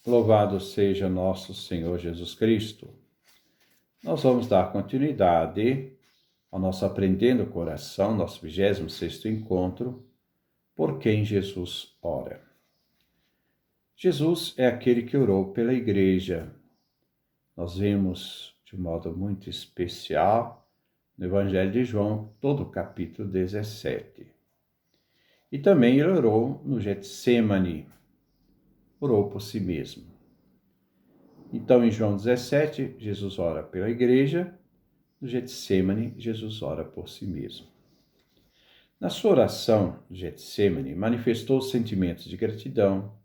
Louvado seja nosso Senhor Jesus Cristo. Nós vamos dar continuidade ao nosso Aprendendo o Coração, nosso 26º encontro, por quem Jesus ora. Jesus é aquele que orou pela igreja. Nós vemos de modo muito especial no Evangelho de João, todo o capítulo 17. E também ele orou no Getsêmani, orou por si mesmo. Então, em João 17, Jesus ora pela igreja, no Getsêmani, Jesus ora por si mesmo. Na sua oração, Getsêmani manifestou sentimentos de gratidão,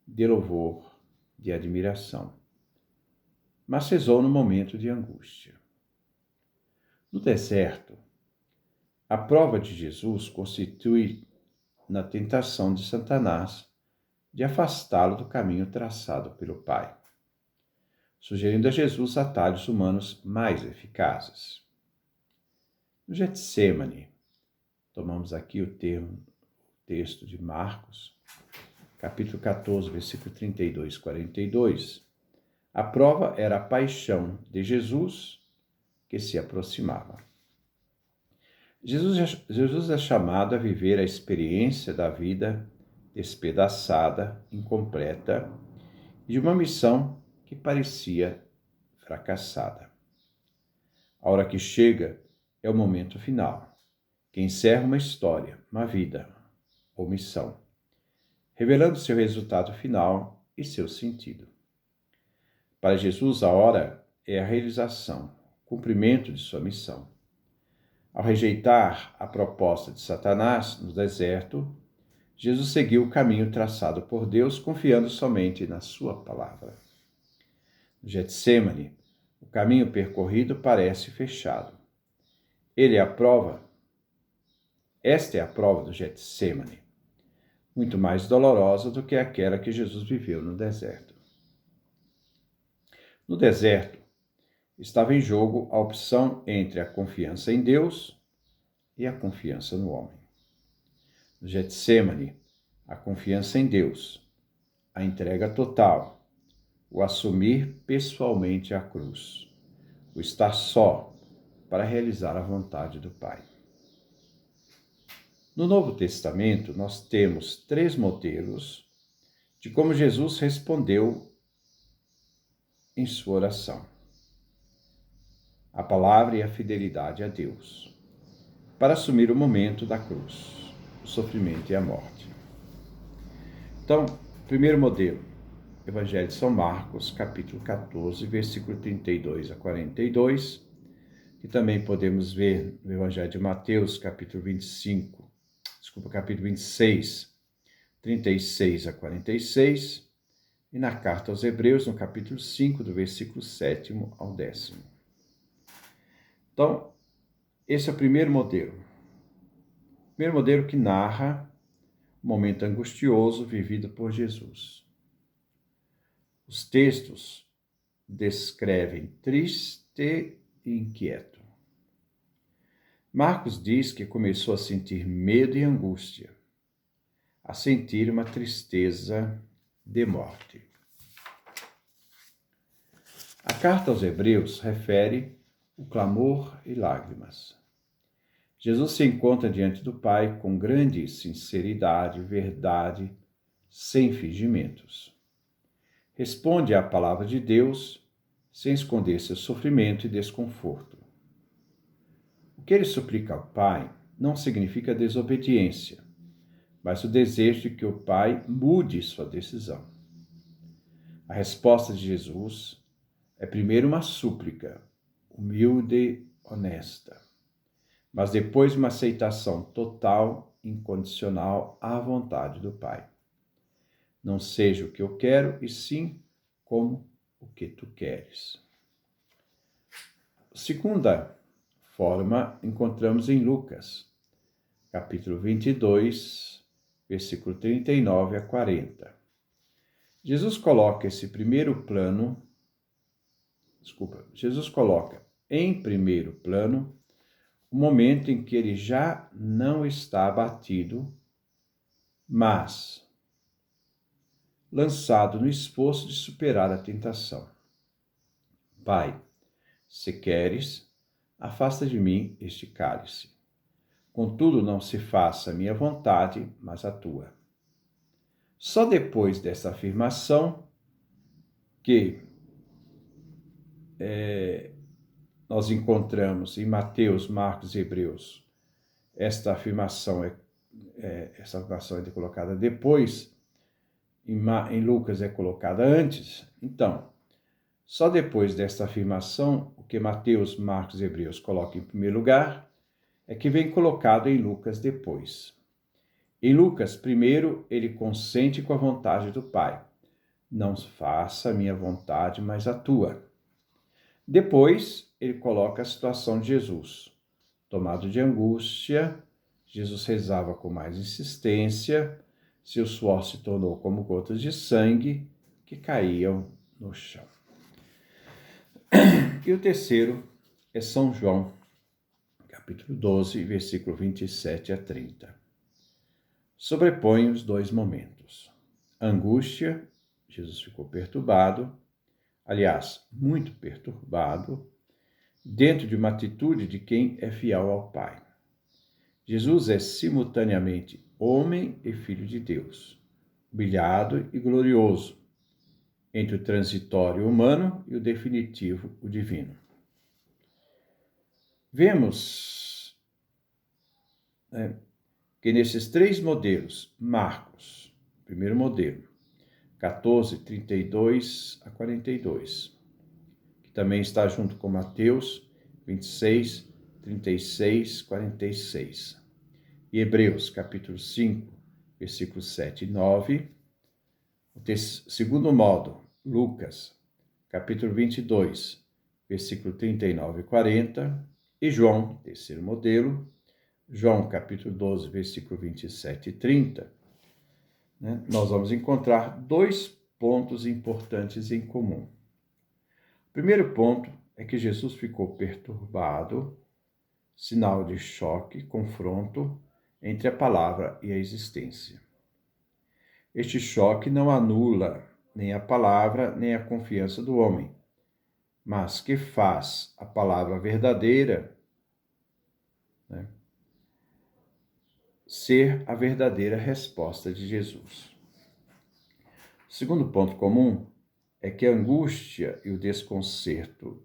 de louvor, de admiração, mas rezou no momento de angústia. No deserto, a prova de Jesus constitui na tentação de Satanás de afastá-lo do caminho traçado pelo Pai, sugerindo a Jesus atalhos humanos mais eficazes. No Getsêmani, tomamos aqui o texto de Marcos, capítulo 14, versículo 32 e 42. A prova era a paixão de Jesus que se aproximava. Jesus é chamado a viver a experiência da vida despedaçada, incompleta, e de uma missão que parecia fracassada. A hora que chega é o momento final, que encerra uma história, uma vida ou missão, revelando seu resultado final e seu sentido. Para Jesus, a hora é a realização, o cumprimento de sua missão. Ao rejeitar a proposta de Satanás no deserto, Jesus seguiu o caminho traçado por Deus, confiando somente na sua palavra. No Getsêmani, o caminho percorrido parece fechado. Esta é a prova do Getsêmani, muito mais dolorosa do que aquela que Jesus viveu no deserto. No deserto, estava em jogo a opção entre a confiança em Deus e a confiança no homem. No Getsêmani, a confiança em Deus, a entrega total, o assumir pessoalmente a cruz, o estar só para realizar a vontade do Pai. No Novo Testamento, nós temos 3 modelos de como Jesus respondeu em sua oração: a palavra e a fidelidade a Deus, para assumir o momento da cruz, o sofrimento e a morte. Então, primeiro modelo, Evangelho de São Marcos, capítulo 14, versículo 32 a 42, que também podemos ver no Evangelho de Mateus, capítulo 26, 36 a 46, e na Carta aos Hebreus, no capítulo 5, do versículo 7 ao 10. Então, esse é o primeiro modelo. O primeiro modelo que narra o momento angustioso vivido por Jesus. Os textos descrevem triste e inquieto. Marcos diz que começou a sentir medo e angústia, a sentir uma tristeza de morte. A carta aos Hebreus refere o clamor e lágrimas. Jesus se encontra diante do Pai com grande sinceridade, verdade, sem fingimentos. Responde à palavra de Deus sem esconder seu sofrimento e desconforto. O que ele suplica ao Pai não significa desobediência, mas o desejo de que o Pai mude sua decisão. A resposta de Jesus é primeiro uma súplica, humilde e honesta, mas depois uma aceitação total, incondicional à vontade do Pai. Não seja o que eu quero, e sim como o que tu queres. A segunda forma encontramos em Lucas, capítulo 22, versículo 39 a 40. Jesus coloca em primeiro plano o momento em que ele já não está abatido, mas lançado no esforço de superar a tentação. Pai, se queres, afasta de mim este cálice. Contudo, não se faça a minha vontade, mas a tua. Só depois dessa afirmação que nós encontramos em Mateus, Marcos e Hebreus, essa afirmação é colocada depois, em Lucas é colocada antes. Então, só depois desta afirmação, o que Mateus, Marcos e Hebreus colocam em primeiro lugar, é que vem colocado em Lucas depois. Em Lucas, primeiro, ele consente com a vontade do Pai. Não faça a minha vontade, mas a tua. Depois, ele coloca a situação de Jesus. Tomado de angústia, Jesus rezava com mais insistência, seu suor se tornou como gotas de sangue que caíam no chão. E o terceiro é São João, capítulo 12, versículo 27 a 30. Sobrepõe os dois momentos. Angústia, Jesus ficou perturbado, aliás, muito perturbado, dentro de uma atitude de quem é fiel ao Pai. Jesus é simultaneamente homem e filho de Deus, humilhado e glorioso, entre o transitório humano e o definitivo, o divino. Vemos que nesses três modelos, Marcos, primeiro modelo, 14, 32 a 42, que também está junto com Mateus, 26, 36, 46, e Hebreus, capítulo 5, versículos 7 e 9, o segundo modo, Lucas, capítulo 22, versículo 39 e 40, e João, terceiro modelo, João, capítulo 12, versículo 27 e 30, nós vamos encontrar dois pontos importantes em comum. O primeiro ponto é que Jesus ficou perturbado, sinal de choque, confronto entre a palavra e a existência. Este choque não anula nem a palavra, nem a confiança do homem, mas que faz a palavra verdadeira ser a verdadeira resposta de Jesus. O segundo ponto comum é que a angústia e o desconcerto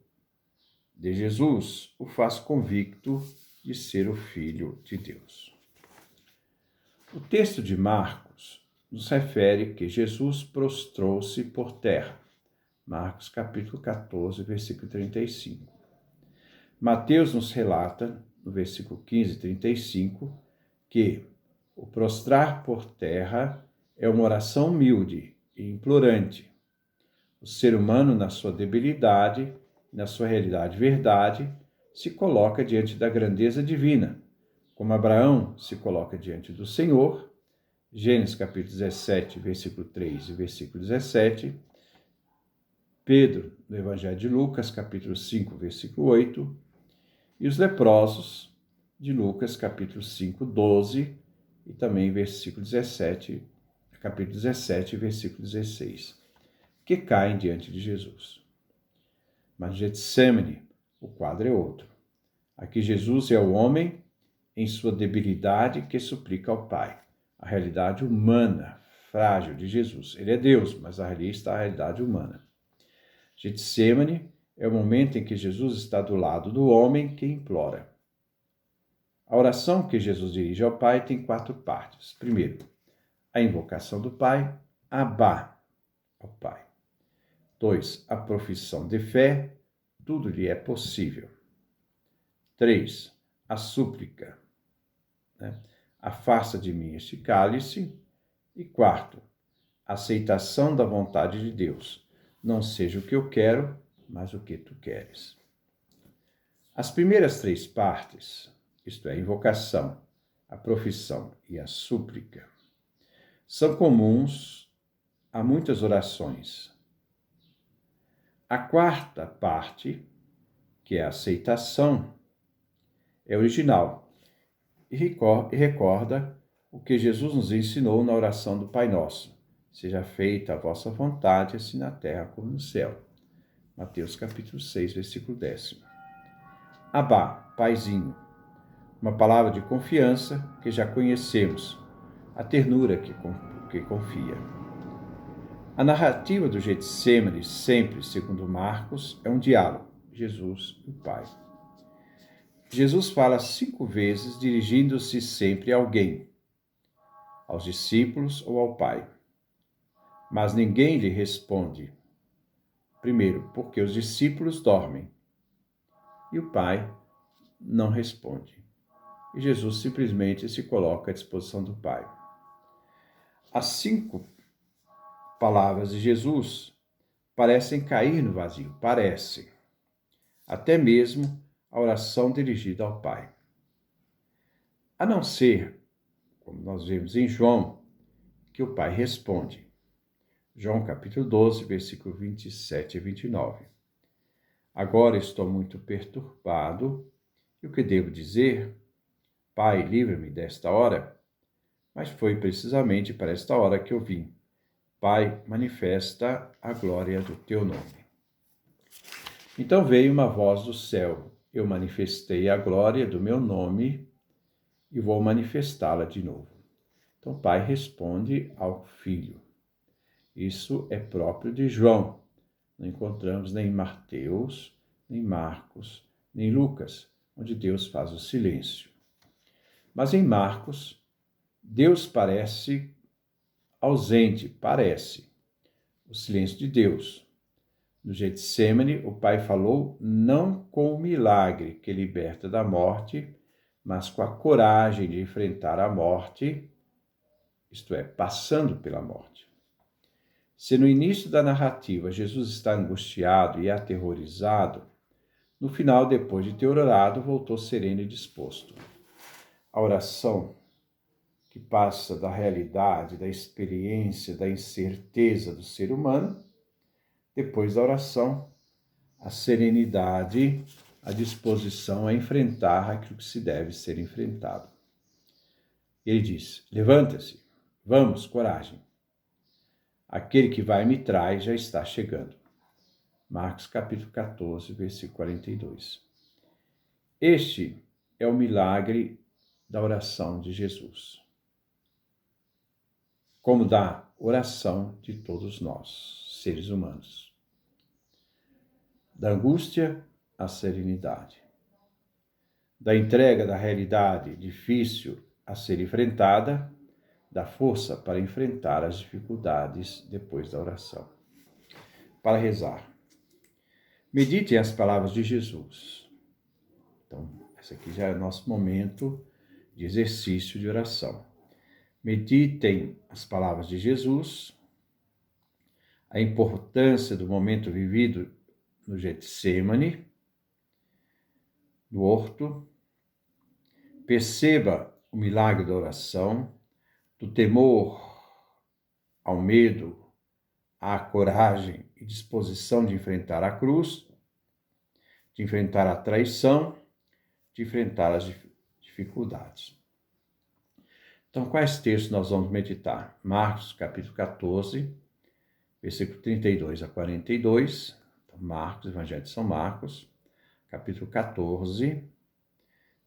de Jesus o faz convicto de ser o Filho de Deus. O texto de Marcos nos refere que Jesus prostrou-se por terra. Marcos capítulo 14, versículo 35. Mateus nos relata, no versículo 15 e 35, que o prostrar por terra é uma oração humilde e implorante. O ser humano, na sua debilidade, na sua realidade verdade, se coloca diante da grandeza divina, como Abraão se coloca diante do Senhor, Gênesis capítulo 17, versículo 3 e versículo 17, Pedro, no Evangelho de Lucas, capítulo 5, versículo 8, e os leprosos, de Lucas, capítulo 5, 12, e também versículo 17, capítulo 17, versículo 16, que caem diante de Jesus. Mas Getsemane, o quadro é outro. Aqui Jesus é o homem em sua debilidade que suplica ao Pai. A realidade humana, frágil de Jesus. Ele é Deus, mas ali está a realidade humana. Getsemane é o momento em que Jesus está do lado do homem que implora. A oração que Jesus dirige ao Pai tem 4 partes. Primeiro, a invocação do Pai, Abá, ao Pai. 2, a profissão de fé, tudo lhe é possível. 3, a súplica, afasta de mim este cálice. E 4, a aceitação da vontade de Deus. Não seja o que eu quero, mas o que tu queres. As primeiras 3 partes, isto é, a invocação, a profissão e a súplica, são comuns a muitas orações. A quarta parte, que é a aceitação, é original e recorda o que Jesus nos ensinou na oração do Pai Nosso. Seja feita a vossa vontade, assim na terra como no céu. Mateus capítulo 6, versículo 10. Abá, Paizinho, uma palavra de confiança que já conhecemos, a ternura que confia. A narrativa do Getsêmani, sempre segundo Marcos, é um diálogo, Jesus e o Pai. Jesus fala 5 vezes dirigindo-se sempre a alguém, aos discípulos ou ao Pai. Mas ninguém lhe responde. Primeiro, porque os discípulos dormem e o Pai não responde. E Jesus simplesmente se coloca à disposição do Pai. As 5 palavras de Jesus parecem cair no vazio, parecem. Até mesmo a oração dirigida ao Pai. A não ser, como nós vemos em João, que o Pai responde. João capítulo 12, versículo 27 e 29. Agora estou muito perturbado, e o que devo dizer? Pai, livra-me desta hora. Mas foi precisamente para esta hora que eu vim. Pai, manifesta a glória do teu nome. Então veio uma voz do céu. Eu manifestei a glória do meu nome e vou manifestá-la de novo. Então o Pai responde ao Filho. Isso é próprio de João. Não encontramos nem em Mateus, nem Marcos, nem Lucas, onde Deus faz o silêncio. Mas em Marcos, Deus parece ausente, parece. O silêncio de Deus. No Getsêmani, o Pai falou não com o milagre que liberta da morte, mas com a coragem de enfrentar a morte, isto é, passando pela morte. Se no início da narrativa Jesus está angustiado e aterrorizado, no final, depois de ter orado, voltou sereno e disposto. A oração que passa da realidade, da experiência, da incerteza do ser humano, depois da oração, a serenidade, a disposição a enfrentar aquilo que se deve ser enfrentado. Ele diz, levanta-se, vamos, coragem. Aquele que vai me traz já está chegando. Marcos capítulo 14, versículo 42. Este é o milagre da oração de Jesus. Como da oração de todos nós, seres humanos. Da angústia à serenidade. Da entrega da realidade difícil a ser enfrentada, da força para enfrentar as dificuldades depois da oração. Para rezar. Meditem as palavras de Jesus. Então, esse aqui já é o nosso momento de exercício de oração. Meditem as palavras de Jesus, a importância do momento vivido no Getsêmani, no horto. Perceba o milagre da oração, do temor ao medo, à coragem e disposição de enfrentar a cruz, de enfrentar a traição, de enfrentar as dificuldades. Então, quais textos nós vamos meditar? Marcos, capítulo 14, versículo 32 a 42. Então, Marcos, Evangelho de São Marcos, capítulo 14,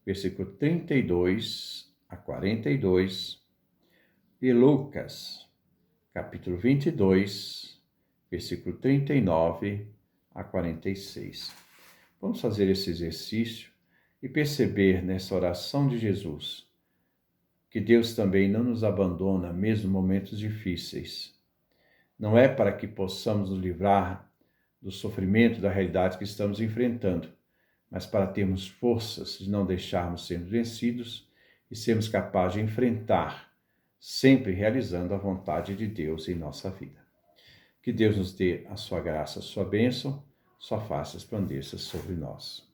versículo 32 a 42. E Lucas, capítulo 22, versículo 39 a 46. Vamos fazer esse exercício e perceber nessa oração de Jesus que Deus também não nos abandona mesmo em momentos difíceis. Não é para que possamos nos livrar do sofrimento da realidade que estamos enfrentando, mas para termos forças de não deixarmos sermos vencidos e sermos capazes de enfrentar, sempre realizando a vontade de Deus em nossa vida. Que Deus nos dê a sua graça, a sua bênção, sua face resplandeça sobre nós.